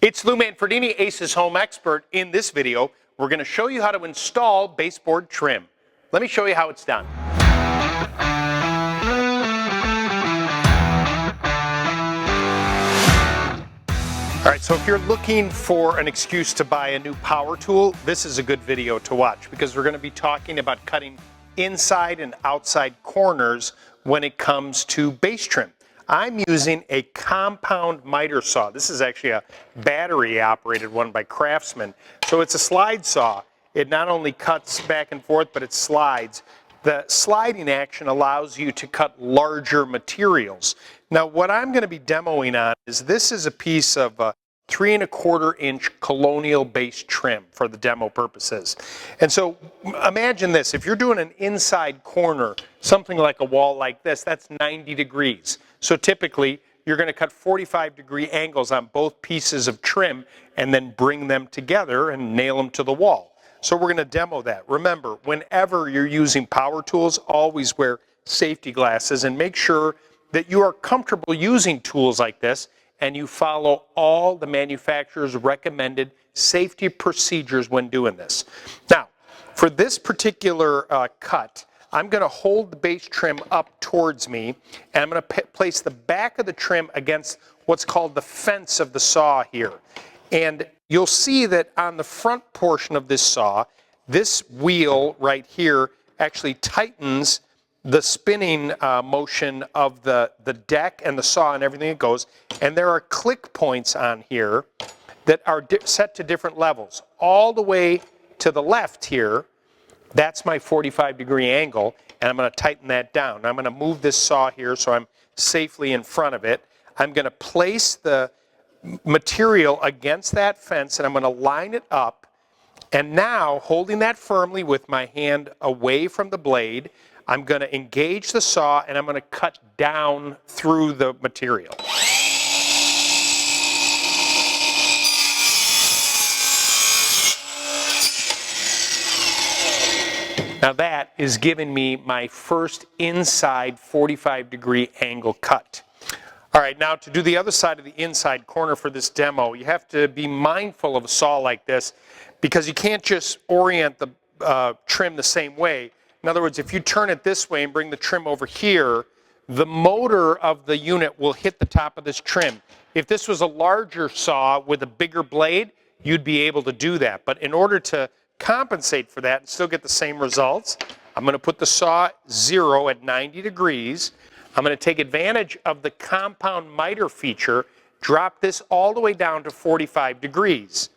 It's Lou Manfredini, Ace's home expert. In this video, we're going to show you how to install baseboard trim. Let me show you how it's done. All right, so if you're looking for an excuse to buy a new power tool, this is a good video to watch because we're going to be talking about cutting inside and outside corners when it comes to base trim. I'm using a compound miter saw. This is actually a battery operated one by Craftsman. So it's a slide saw. It not only cuts back and forth, but it slides. The sliding action allows you to cut larger materials. Now what I'm going to be demoing on is this is a piece of 3¼ inch colonial base trim for the demo purposes. And so imagine this, if you're doing an inside corner, something like a wall like this, that's 90 degrees. So typically you're going to cut 45-degree angles on both pieces of trim and then bring them together and nail them to the wall. So we're going to demo that. Remember, whenever you're using power tools, always wear safety glasses and make sure that you are comfortable using tools like this and you follow all the manufacturer's recommended safety procedures when doing this. Now, for this particular cut, I'm going to hold the base trim up towards me, and I'm going to place the back of the trim against what's called the fence of the saw here. And you'll see that on the front portion of this saw, this wheel right here actually tightens the spinning motion of the deck and the saw and everything that goes. And there are click points on here that are set to different levels. All the way to the left here, that's my 45-degree angle, and I'm going to tighten that down. I'm going to move this saw here so I'm safely in front of it. I'm going to place the material against that fence, and I'm going to line it up. And now, holding that firmly with my hand away from the blade, I'm going to engage the saw, and I'm going to cut down through the material. Now that is giving me my first inside 45-degree angle cut. All right, now to do the other side of the inside corner for this demo, you have to be mindful of a saw like this because you can't just orient the trim the same way. In other words, if you turn it this way and bring the trim over here, the motor of the unit will hit the top of this trim. If this was a larger saw with a bigger blade, you'd be able to do that. But in order to compensate for that and still get the same results, I'm going to put the saw 0 at 90 degrees. I'm going to take advantage of the compound miter feature, drop this all the way down to 45 degrees.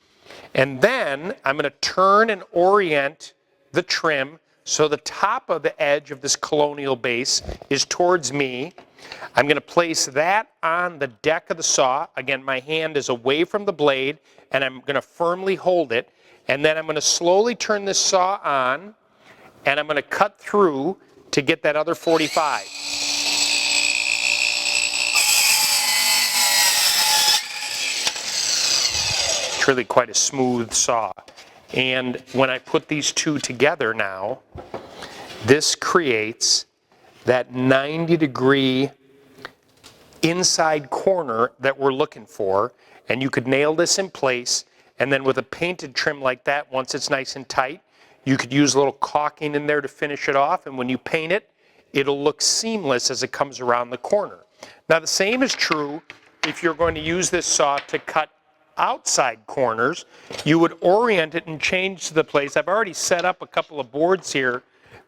And then I'm going to turn and orient the trim so the top of the edge of this colonial base is towards me. I'm going to place that on the deck of the saw. Again, my hand is away from the blade, and I'm going to firmly hold it. And then I'm going to slowly turn this saw on, and I'm going to cut through to get that other 45. It's really quite a smooth saw. And when I put these two together now, this creates that 90-degree inside corner that we're looking for. And you could nail this in place. And then with a painted trim like that, once it's nice and tight, you could use a little caulking in there to finish it off. And when you paint it, it'll look seamless as it comes around the corner. Now the same is true if you're going to use this saw to cut outside corners. You would orient it and change the place. I've already set up a couple of boards here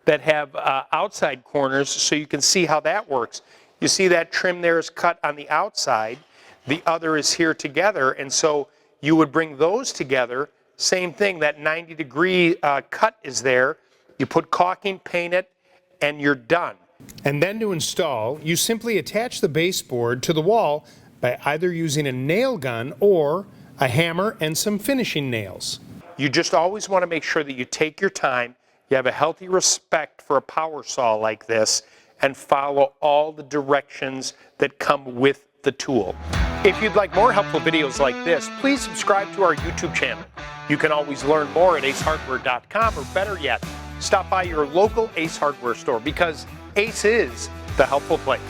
that have outside corners so you can see how that works. You see that trim there is cut on the outside. The other is here together. And so you would bring those together, same thing, that 90-degree cut is there. You put caulking, paint it, and you're done. And then to install, you simply attach the baseboard to the wall by either using a nail gun or a hammer and some finishing nails. You just always want to make sure that you take your time, you have a healthy respect for a power saw like this, and follow all the directions that come with the tool. If you'd like more helpful videos like this, please subscribe to our YouTube channel. You can always learn more at acehardware.com, or better yet, stop by your local Ace Hardware store because Ace is the helpful place.